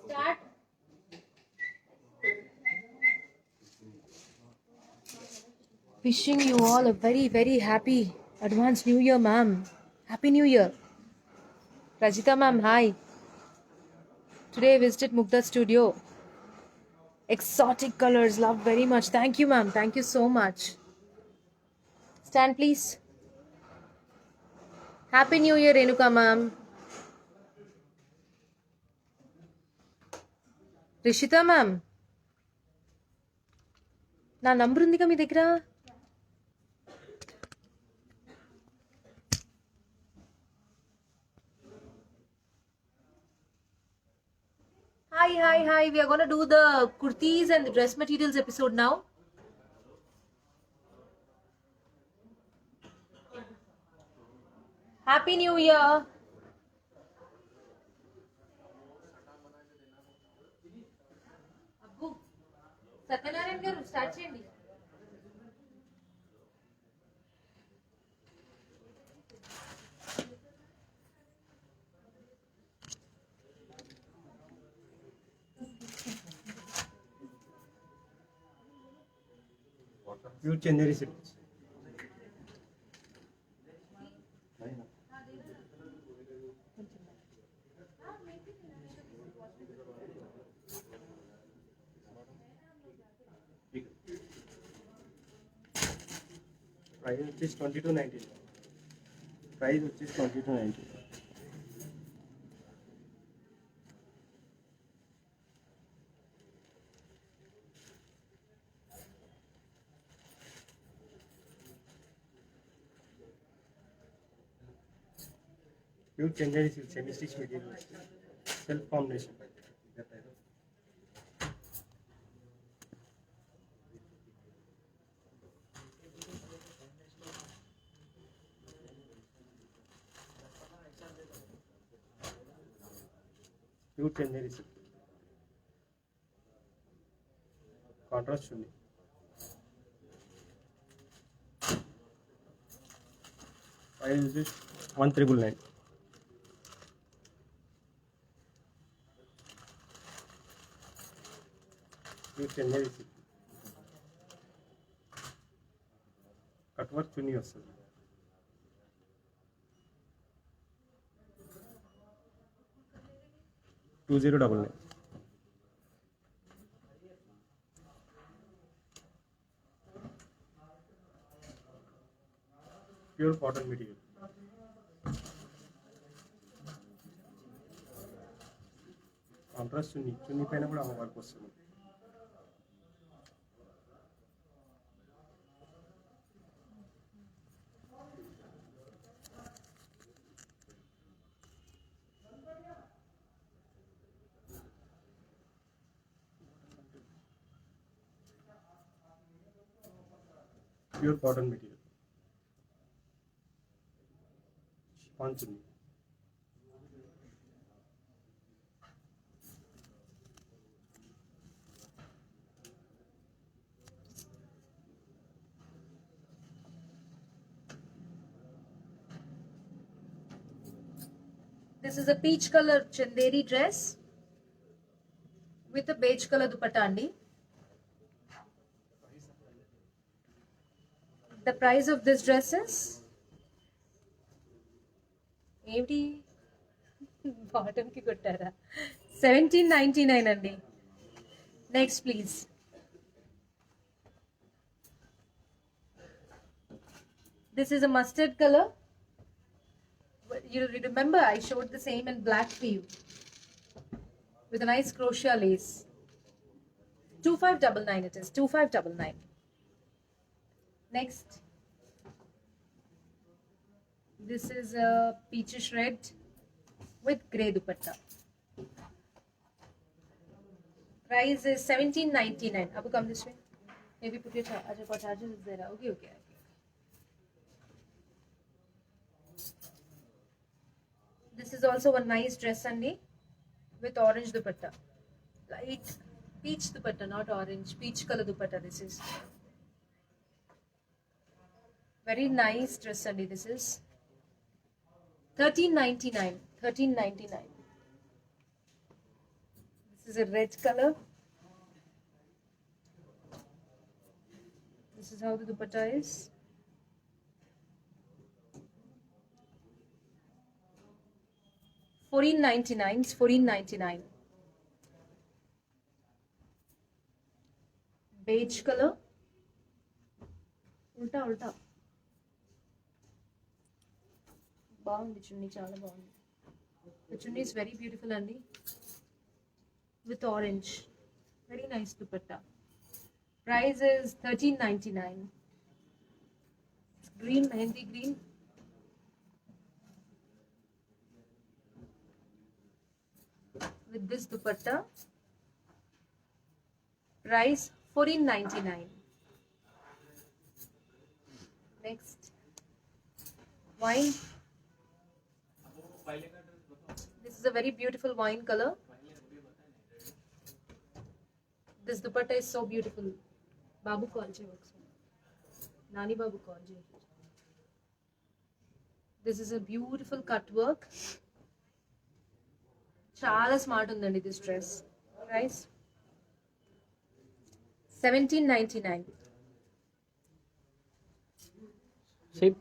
Start. Wishing you all a very, very happy advanced New Year, ma'am. Happy New Year. Rajita ma'am, hi. Today I visited Mugdha studio. Exotic colors, love very much. Thank you, ma'am. Thank you so much. Stand, please. Happy New Year, Renuka ma'am. Rishita ma'am. నా number ఉందిగా మీ దగ్గర. Hi. We are going to do the kurtis and the dress materials episode now. Happy New Year. అబ్బు సత్యనారాయణ గారు start చేయండి. Pure Chanderi silks. Price is 22.90. Price is 22.90. Pure Chanderi silk, semi-stitch material, self combination. Pure Chanderi silk. Contrast chunni. Price is 1,999. Pure Chanderi silk. Cut work chunni వస్తుంది. $2099. Pure cotton material. Contrast చున్నీ పైన కూడా work వస్తుంది. Pure cotton material. Chiffon chunni. This is a peach color chanderi dress with a beige color dupatta andi. The price of this dress is ఏమిటి bottom కి కొట్టారా 1799 అండి. Next please. This is a mustard color. You remember I showed the same in black for you with a nice crochet lace. 2599 it is. 2599. Next. This is a peachish red with grey dupatta. Price is 1799. Abu, come this way. Maybe put your charges is there. Okay. This is also a nice dress andi with orange dupatta. Light peach dupatta, not orange. Peach color dupatta this is. Very nice dress andi this is. 1399. 1399. This is a red color. This is how the dupatta is. $14.99. 14.99. Beige color. Ulta. బాగుంది చున్నీ, చాలా బాగుంది. The chunni is very beautiful అండి with orange. Very nice dupatta. Price is 13.99. It's green, mehendi green. With this dupatta. Price 14.99. Next. Wine. This is a very beautiful wine color. This dupatta is so beautiful. Babu call cheyi ఒకసారి. Nani Babu call cheyi. This is a beautiful cut work. చాలా smart ఉందండి this dress. Price 17.99. Shape.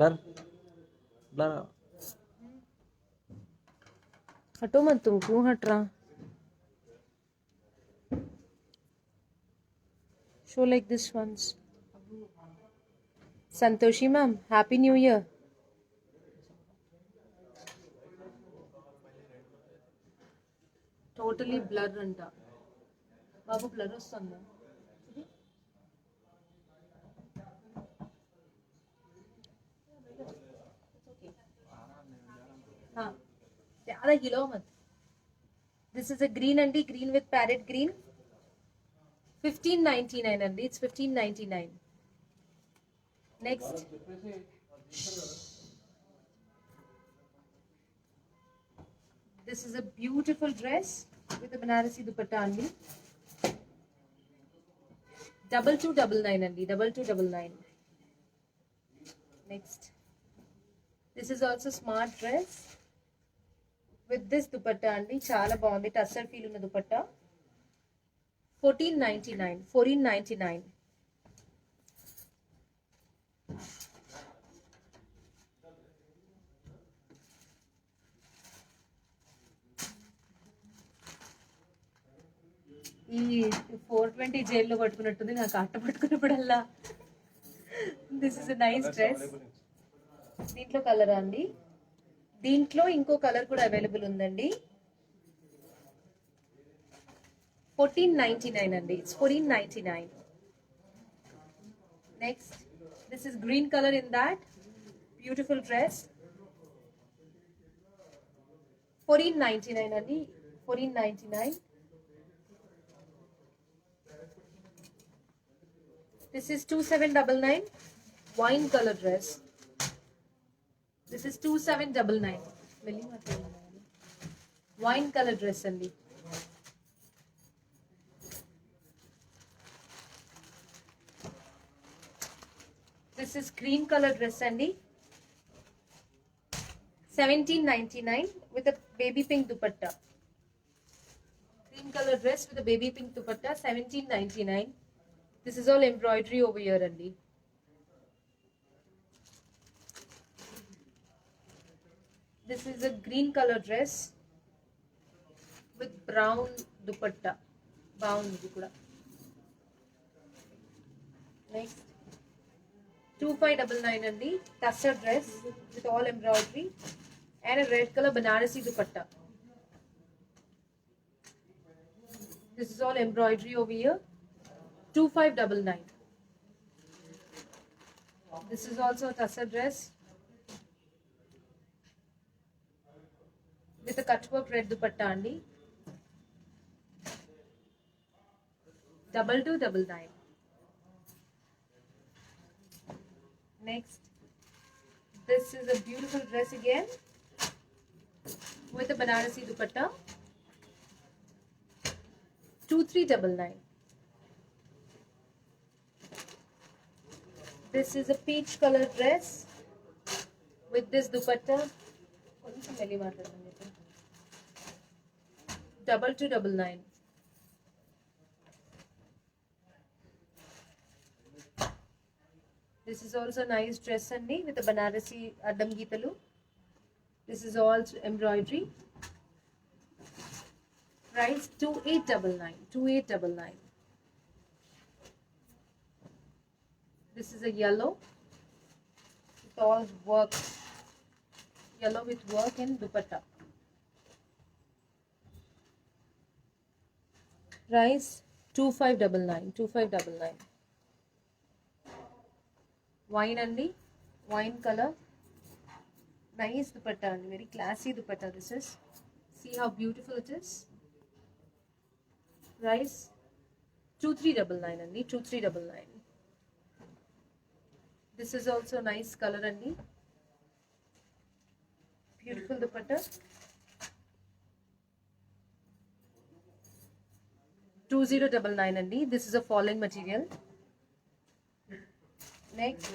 Blur. हटो मत, तुम क्यों हट रहा? Show like this once. Santoshi ma'am, happy new year. Totally blur anta. Babu blur వస్తుందా? ज़्यादा हिलो मत. This is a green andi, green with parrot green. 15.99 andi. It's 15.99. Next. This is a beautiful dress with a Banarasi dupatta andi. 2299 andi. 2299. Next. This is also smart dress with this dupatta andi. Chala bagundi, tussar feel unna dupatta. 14.99. 14.99. ఈ 420 జైల్లో పట్టుకున్నట్టుంది నాకు, అట్ట పట్టుకున్నప్పుడల్లా. This is a nice dress. దీంట్లో colour అండి. దీంట్లో ఇంకో కలర్ కూడా అవైలబుల్ ఉందండి. 1499 అండి. It's 1499. Next this is green colour in that beautiful dress. 1499 అండి. 1499. This is 2799. Wine color dress. This is 2799. Wine color dress అండి. This is cream color dress అండి. 1799 with a baby pink dupatta. Cream color dress with a baby pink dupatta, 1799. This is all embroidery over here అండి. This is a green color dress with brown dupatta. బాగుంది కూడా. Next 2599 అండి. Tussar dress with all embroidery and a red color Banarasi dupatta. This is all embroidery over here. 2599. This is also a tussar dress with a cutwork red dupatta andi. 2299. Next, this is a beautiful dress again with a Banarasi dupatta. 2399. This is a peach color dress with this dupatta. 2299. This is also nice dress andi with a Banarasi addam geetalu. This is all embroidery. Price 2899. 2899. This is a yellow with all work. Yellow with work and dupatta. Price 2599. 2599. Wine andi. Wine color. Nice dupatta andi. Very classy dupatta this is. See how beautiful it is. Price 2399 andi. 2399. This is also nice color andi. Beautiful dupatta. 2099 andi. This is a falling material. Next,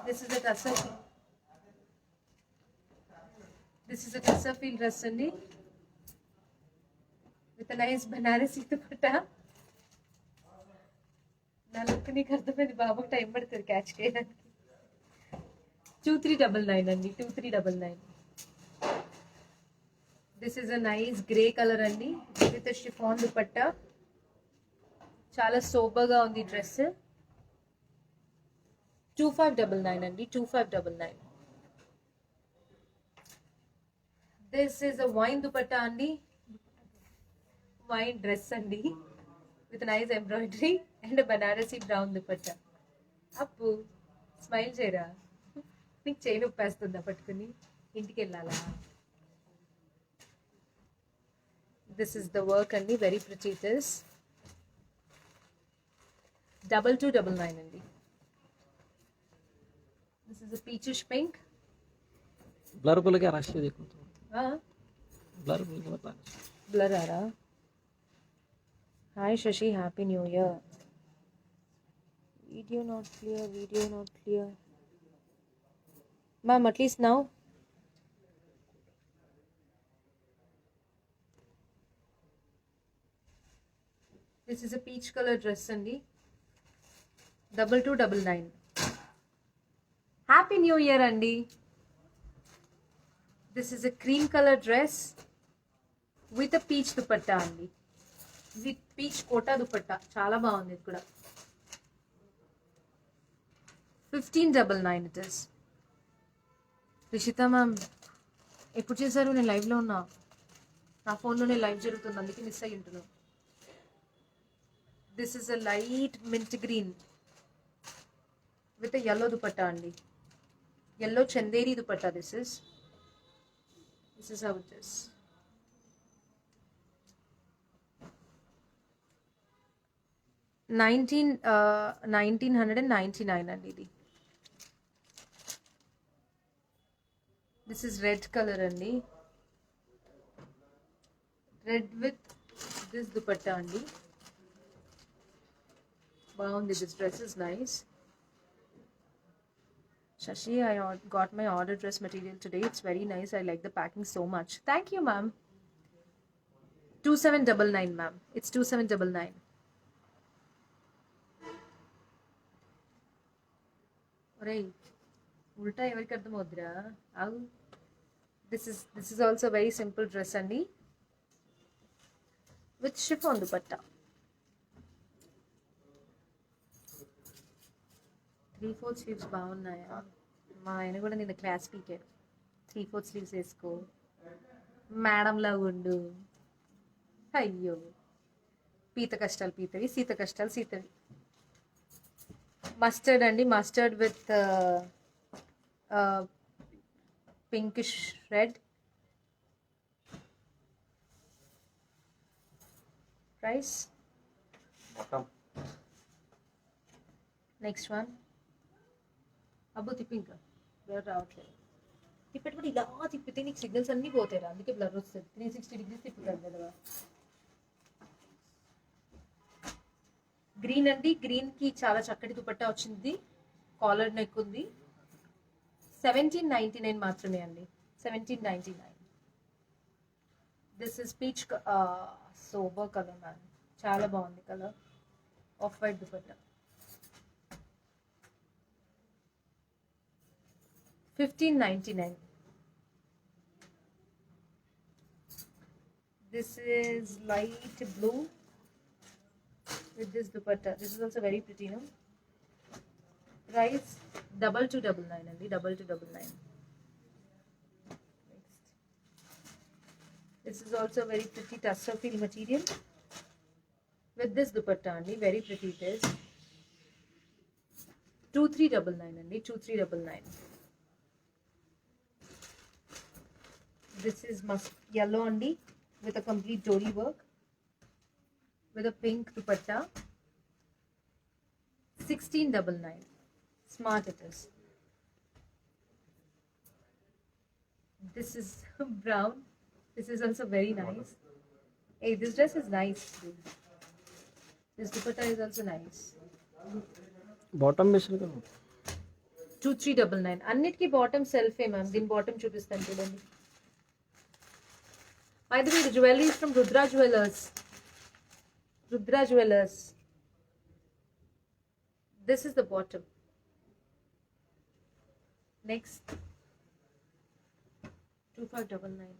this is a tussar. This is a tussar feel dress andi with a nice Banarasi dupatta. నా look నీకు అర్థమైంది. బాబుకి time పడుతుంది catch చేయడానికి. 2399 అండి. 2399. This is a nice grey colour అండి with chiffon dupatta. చాలా సోబర్గా ఉంది డ్రెస్. 2599 అండి. 2599. This is a wine dupatta అండి. వైన్ డ్రెస్ అండి with nice embroidery and a Banarasi brown dupatta. అప్పు స్మైల్ చేయరా. నీకు చేయి నొప్పేస్తుందా పట్టుకుని ఇంటికి వెళ్ళాలా. దిస్ ఇస్ ద వర్క్ అండి. Very pretty it is. 2299 అండి. This is a peachish pink. Blur बोल के राशि देखो तो ब्लर बोल के बता. ब्लर आ रहा. Hi Shashi, Happy New Year. Video not clear, video not clear. Ma'am, at least now. This is a peach color dress andi. 2299. Happy New Year andi. This is a cream color dress with a peach dupatta andi. With peach kota dupatta. చాలా బాగుంది ఇది కూడా. 1599 it is. Rishita ma'am, ఎప్పుడు చేశారు? నేను లైవ్లో ఉన్నా, నా ఫోన్లోనే లైవ్ జరుగుతుంది, అందుకే మిస్ అయ్యి ఉంటున్నాను. This is a light mint green with yellow dupatta అండి. yellow Chanderi dupatta. This is how it is. $1999 అండి ఇది. దిస్ ఇస్ రెడ్ కలర్ అండి. రెడ్ విత్ దిస్ దుపట్టా అండి. బాగుంది. This dress is nice. Shashi, I got my order dress material today. It's very nice. I like the packing so much. Thank you, ma'am. 2799, ma'am. It's 2799. Alright. Ulta evariki ardhamavudra. Agu. This is also very simple dress andi. With chiffon dupatta. 3/4 sleeves బాగున్నాయా? మా ఆయన కూడా నిన్న class పీకాడు. 3/4 sleeves వేసుకో, మేడంలా ఉండు. అయ్యో, పీత కష్టాలు పీతవి, సీత కష్టాలు సీతవి. మస్టర్డ్ అండి. Mustard with pinkish red. Price next one. అబ్బో తిప్పి, ఇంకా బ్లర్ రావట్లేదు. తిప్పేటప్పుడు ఇలా తిప్పితే నీకు సిగ్నల్స్ అన్నీ పోతాయి, అందుకే బ్లర్ వస్తుంది. 360 degrees తిప్పుతారు కదా. గ్రీన్ అండి. గ్రీన్కి చాలా చక్కటి దుపట్టా వచ్చింది. కాలర్ నెక్ ఉంది. 1799 మాత్రమే అండి. 1799. This is peach sober colour ma'am. చాలా బాగుంది colour. Off white dupatta. 1599. This is light blue with this dupatta. This is also very pretty, no? Price 2299 and 2299. Next, this is also very pretty tussar feel material with this dupatta and very pretty it is. 2399 and 2399. This is yellow andi with a complete dori work with a pink dupatta. 1699. Smart it is. This is brown. This is also very nice. Hey, this dress is nice too. This dupatta is also nice. Bottom basic 2399. అన్నిటికీ bottom సెల్ఫే ma'am. దీని bottom చూపిస్తాను చూడండి. By the way, the jewelry is from Rudra Jewelers. Rudra Jewelers. This is the bottom. Next, 2599.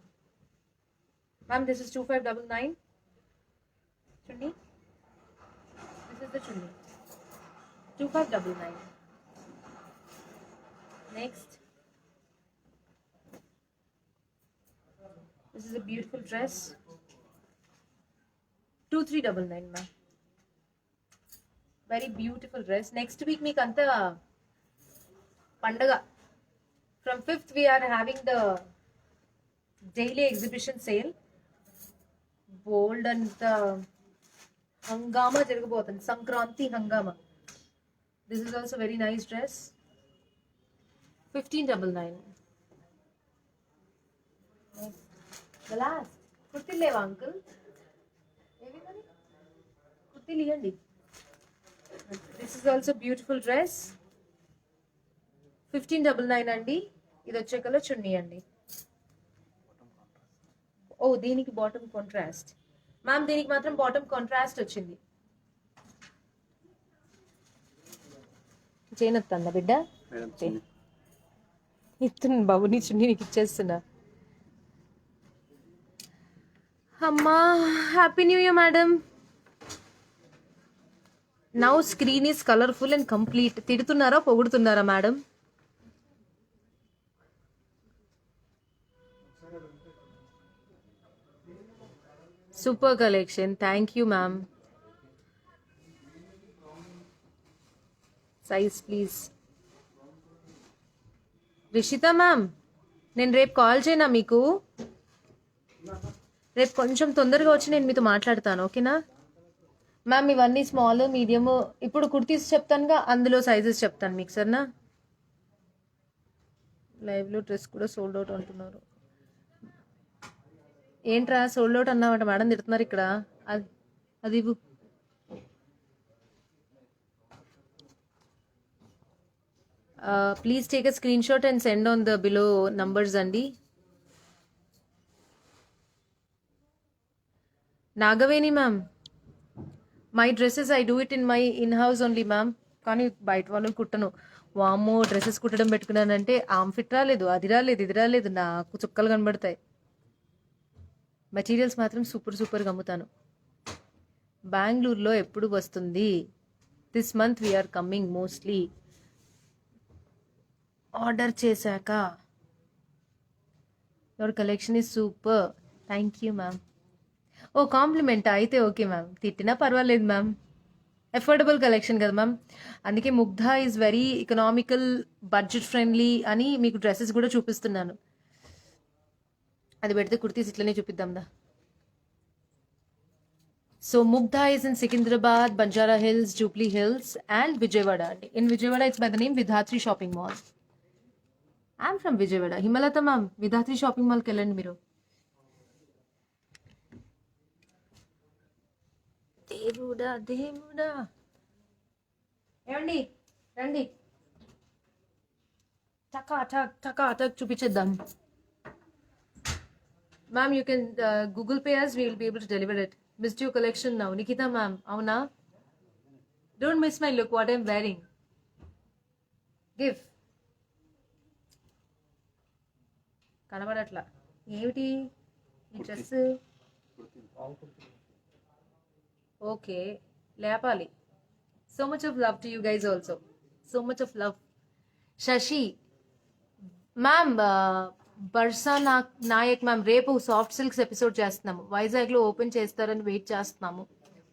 Ma'am, this is 2599. Chunni. This is the chunni. 2599. Next. This is a beautiful dress. 2399 ma'am. Very beautiful dress. Next week meek anta pandaga. From 5th we are having the daily exhibition sale. Bold and hangama jaragabothund. Sankranti hangama. This is also very nice dress. 1599. Next. The last. Kurti leva uncle. Everybody. Kurti liyandi. This is also beautiful dress. 1599 andi. ఇది వచ్చే colour చున్నీ అండి. ఓ దీనికి bottom contrast. Ma'am దీనికి మాత్రం bottom contrast వచ్చింది. చేయనొత్తందా బిడ్డ? ఇస్తున్నా బాబు, నీ చున్నీ నీకు ఇచ్చేస్తున్నా. అమ్మా, happy new year madam. Now screen is colourful and complete. తిడుతున్నారా పొగుడుతున్నారా madam? Super collection. Thank you ma'am. Size please. Rishitha ma'am, నేను రేపు కాల్ చేయనా మీకు? రేపు కొంచెం తొందరగా వచ్చి నేను మీతో మాట్లాడతాను, ఓకేనా మ్యామ్? ఇవన్నీ స్మాల్, మీడియం. ఇప్పుడు కుర్తీస్ చెప్తానుగా, అందులో సైజెస్ చెప్తాను మీకు, సరేనా? లైవ్లో డ్రెస్ కూడా సోల్డ్ అవుట్ అంటున్నారు. ఏంట్రా సోల్డ్ అవుట్ అన్నామంట, మేడం తిడుతున్నారు ఇక్కడ. అది అది ఇవ్వు. Please take a screenshot and send on the below numbers అండి. Nagaveni ma'am, my dresses I do it in my in house only ma'am. కానీ బయట వాళ్ళు కుట్టను. వామ్మో, డ్రెస్సెస్ కుట్టడం పెట్టుకున్నానంటే ఆమ్ ఫిట్ రాలేదు, అది రాలేదు, ఇది రాలేదు, నాకు చుక్కలు కనబడతాయి. మెటీరియల్స్ మాత్రం సూపర్ సూపర్గా అమ్ముతాను. బెంగళూరులో ఎప్పుడు వస్తుంది? This month we are coming mostly. Order చేశాక. Your collection is super. Thank you ma'am. ఓ కాంప్లిమెంట్ అయితే ఓకే మ్యామ్, తిట్టినా పర్వాలేదు మ్యామ్. అఫోర్డబుల్ కలెక్షన్ కదా మ్యామ్, అందుకే Mugdha is very economical, budget friendly అని మీకు డ్రెస్సెస్ కూడా చూపిస్తున్నాను. అది పెడితే కుర్తీస్ ఇట్లనే చూపిద్దాం దా. So Mugdha is in Secunderabad, Banjara hills, Jubilee hills and Vijayawada అండి. In Vijayawada it's by the name Vidhatri shopping mall. I'm from Vijayawada. Himalatha ma'am, Vidhatri shopping మాల్కి వెళ్ళండి మీరు. దేవుడా దేవుడా. ఏమండి రండి, టకా టక్ టకా టక్ చూపించేద్దాం. Ma'am you can Google pay us, we will be able to deliver it. Missed you collection now. Nikhitha ma'am, అవునా? Don't miss my look, what I'm wearing. Give. కనబడట్లా ఏమిటి ఈ డ్రెస్? ఓకే, లేపాలి. So much of love to you guys also. So much of love. Sashi ma'am, Barsa Nayak ma'am, రేపు soft silks episode చేస్తున్నాము. వైజాగ్లో open చేస్తారని wait చేస్తున్నాము.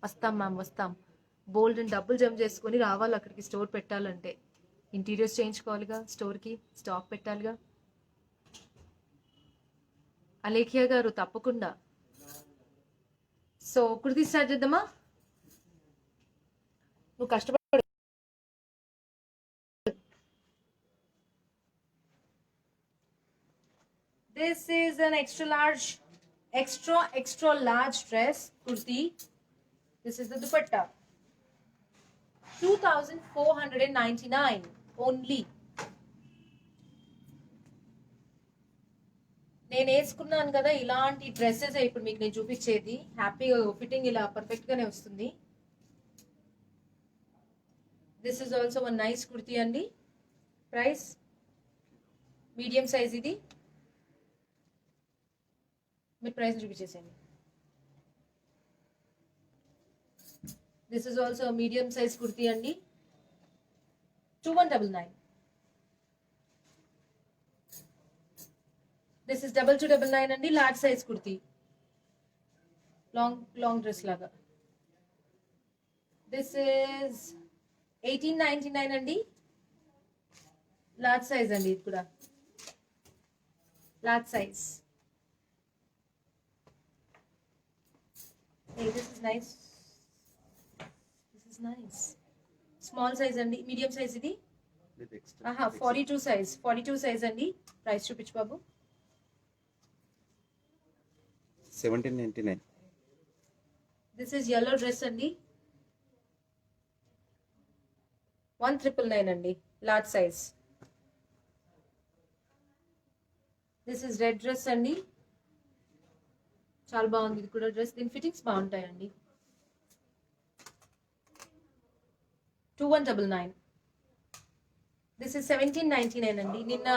వస్తాం మ్యామ్, వస్తాం. బోల్డ్ అండ్ డబ్బులు జమ చేసుకొని రావాలి అక్కడికి. స్టోర్ పెట్టాలంటే ఇంటీరియర్స్ చేయించుకోవాలిగా, స్టోర్కి స్టాక్ పెట్టాలిగా. అలేఖ్య గారు తప్పకుండా. సో కుర్తీ స్టార్ట్ చేద్దామా? నువ్వు కష్టపడి. This is an extra large dress kurti. This is the dupatta. 2,499 only. నేను వేసుకున్నాను కదా ఇలాంటి డ్రెస్సెస్ ఇప్పుడు మీకు నేను చూపించేది. హ్యాపీగా ఫిట్టింగ్ ఇలా పర్ఫెక్ట్ గానే వస్తుంది. This is also one nice kurti అండి. Price medium size. ఇది మీరు ప్రైస్ చూపించేసేయండి. This is also medium size kurti అండి. 2199. దిస్ ఇస్ 2299 అండి. Large size kurti, long dress లాగా. దిస్ ఇస్ 1899 అండి. లార్జ్ సైజ్ అండి, ఇది కూడా large size. This is nice. This is nice. Small size అండి, మీడియం సైజ్ ఇది. 42 సైజ్, 42 సైజ్ అండి. ప్రైస్ చూపించు బాబు. 1799. దిస్ ఇస్ yellow డ్రెస్ అండి. 1999 అండి, large size. This is red dress అండి. చాలా బాగుంది ఇది కూడా డ్రెస్. దీని ఫిట్టింగ్స్ బాగుంటాయండి. 2199. దిస్ ఇస్ 1799 అండి. నిన్న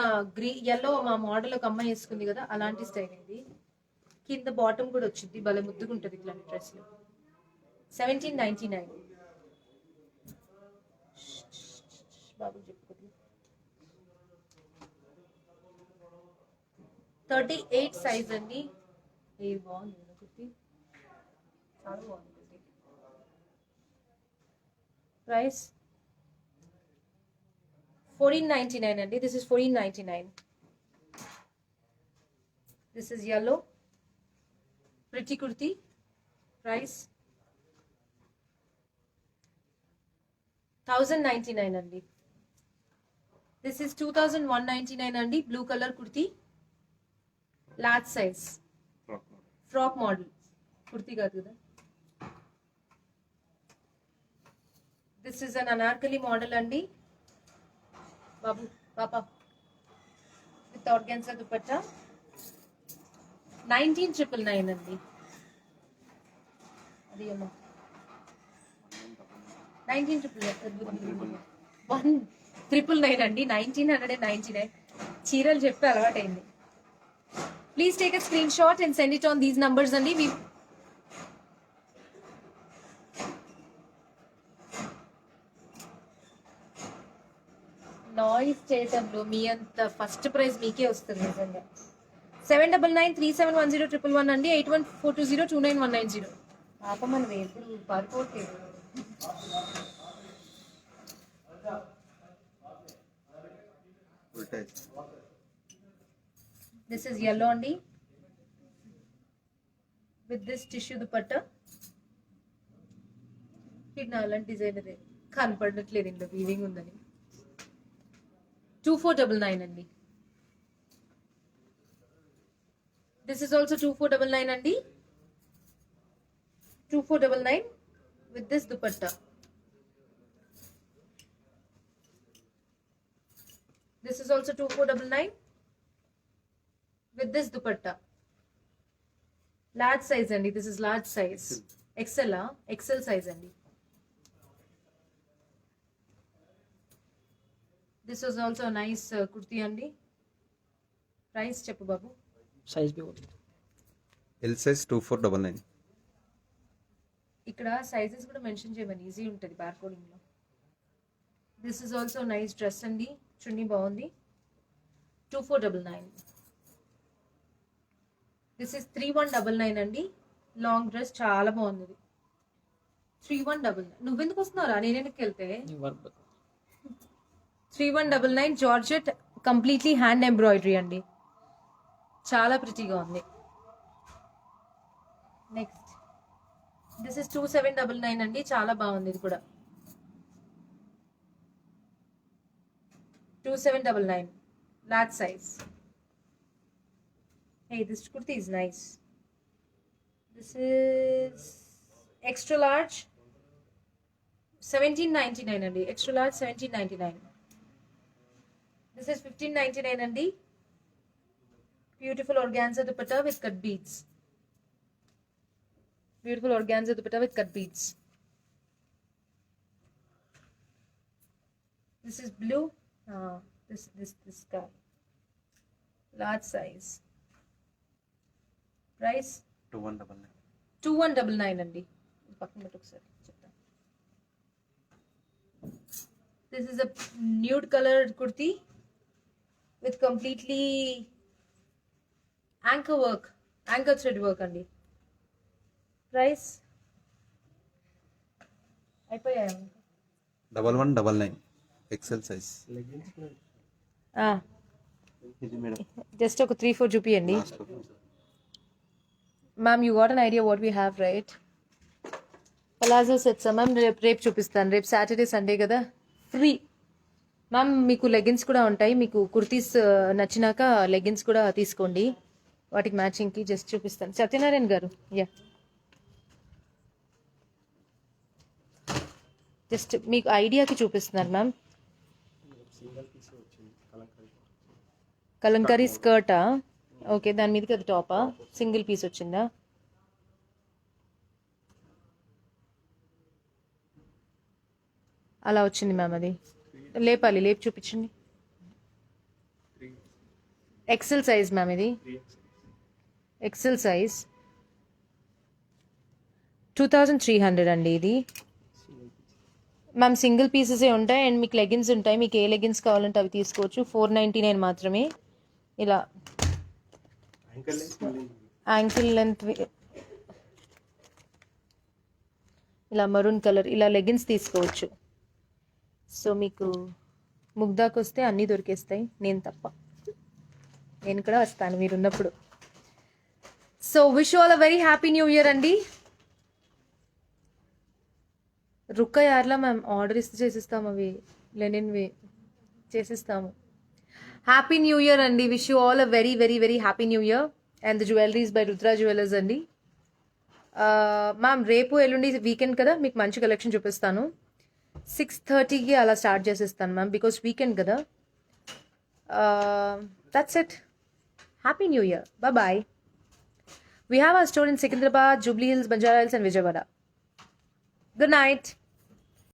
yellow మా మోడల్ ఒక అమ్మాయి వేసుకుంది కదా, అలాంటి స్టైల్ ఇది. కింద బాటమ్ కూడా వచ్చింది, భలే ముద్దుగా ఉంటుంది ఇట్లాంటి డ్రెస్లు. 1799. బాబు చెప్పుకోండి. 38 సైజ్ అండి. ఏ బాగుంది కుర్తి. చాలా బాగుంది. ప్రైస్ 1499 అండి. This is 1499. This is yellow pretty kurti. Price 1099 అండి. దిస్ ఇస్ 2199 అండి. Blue colour kurti, large size, frock model. Kurti కాదు కదా. This is an Anarkali model అండి. బాబు పాప విత్ ఆర్గాన్జా దుపట్టా 1999 అండి. అది ఏమో 1999 అండి. 1999 చీరలు చెప్పి అలవాటైంది. Please take a screenshot and send it on these numbers అండి. నాయిస్ చేయటంలో మీ అంత ఫస్ట్ ప్రైజ్ మీకే వస్తుంది నిజంగా. 7993710111 అండి. 8142029190. పాప మనం ఎప్పుడు పారిపోవట్లేదు. దిస్ ఇస్ yellow అండి విత్ దిస్ టిష్యూ దుపట్టా. ఇది నా అలాంటి డిజైనరే కనపడట్లేదు ఇందులో వీవింగ్ ఉందని. 2499 అండి. దిస్ ఇస్ ఆల్సో 2499 అండి. 2499 with this dupatta. This is also 2499 with this dupatta. Large size andi. This is large size. XL XL size andi. This was also a nice kurti andi. Price cheppu babu. Size B ఉంది. L size 2499. ఇక్కడ sizes కూడా mention చేయమని easy ఉంటుంది bar coding లో. This is also nice dress అండి. చున్నీ బాగుంది. 2499. This is 3199 అండి. Long dress చాలా బాగుంది. 3199. నువ్వెందుకు వస్తున్నారా నేనెందుకు వెళ్తే. 3199 జార్జెట్ కంప్లీట్లీ హ్యాండ్ ఎంబ్రాయిడరీ అండి. చాలా ప్రిటీగా ఉంది. నెక్స్ట్ దిస్ ఇస్ 2799 అండి. చాలా బాగుంది ఇది కూడా. 2799 large size. Hey, this kurti is nice. This is extra large 1799 అండి. extra large 1799. This is 1599 అండి. Beautiful organza dupatta with cut beads. Beautiful organza dupatta with cut beads. This is blue. This guy. Large size. Price 2199. 2199 అండి. పక్కన పెట్టు ఒకసారి చెప్తాను. This is a nude colored kurti with completely anchor thread work అండి. Price అయిపోయాయి. 1199. XL size. Leggings కూడా ఇది madam just ఒక 3-4 చూపియండి. Ma'am you got an idea what we have right. Palazzo sets ma'am రేపు చూపిస్తాను. రేపు సాటర్డే సండే కదా ఫ్రీ. మ్యామ్ మీకు లెగిన్స్ కూడా ఉంటాయి. మీకు కుర్తీస్ నచ్చినాక లెగిన్స్ కూడా తీసుకోండి. వాటికి మ్యాచింగ్కి జస్ట్ చూపిస్తాను. సత్యనారాయణ గారు యా జస్ట్ మీకు ఐడియాకి చూపిస్తున్నారు మ్యామ్. సింగిల్ పీస్ వచ్చింది కలంకారీ స్కర్టా? ఓకే, దాని మీదకి అది టాపా? సింగిల్ పీస్ వచ్చిందా? అలా వచ్చింది మ్యామ్. అది లేపి చూపించండి. XL size ma'am. ఇది ఎక్సెల్ సైజ్ 2300 అండి. ఇది మ్యామ్ సింగిల్ పీసెసే ఉంటాయి అండ్ మీకు లెగిన్స్ ఉంటాయి. మీకు ఏ లెగిన్స్ కావాలంటే అవి తీసుకోవచ్చు. 499 మాత్రమే. ఇలా యాంకిల్ లెంత్ ఇలా మరూన్ కలర్ ఇలా లెగిన్స్ తీసుకోవచ్చు. సో మీకు ముగ్ధాకి వస్తే అన్నీ దొరికేస్తాయి, నేను తప్ప. నేను కూడా వస్తాను మీరున్నప్పుడు. So wish all a very happy new year అండి. రుక్క యార్లా మ్యామ్ ఆర్డర్ ఇస్తే చేసిస్తాము, అవి లెనిన్వి చేసిస్తాము. హ్యాపీ న్యూ ఇయర్ అండి. Wish you all a very very very happy new year. And the jewelleries by Rudra jewellers అండి. మ్యామ్ రేపు ఎల్లుండి వీకెండ్ కదా, మీకు మంచి కలెక్షన్ చూపిస్తాను. 6:30కి అలా స్టార్ట్ చేసేస్తాను మ్యామ్, బికాస్ వీకెండ్ కదా. That's it. Happy new year. Bye. We have our store in Secunderabad, Jubilee Hills, Banjara Hills and Vijayawada. Good night.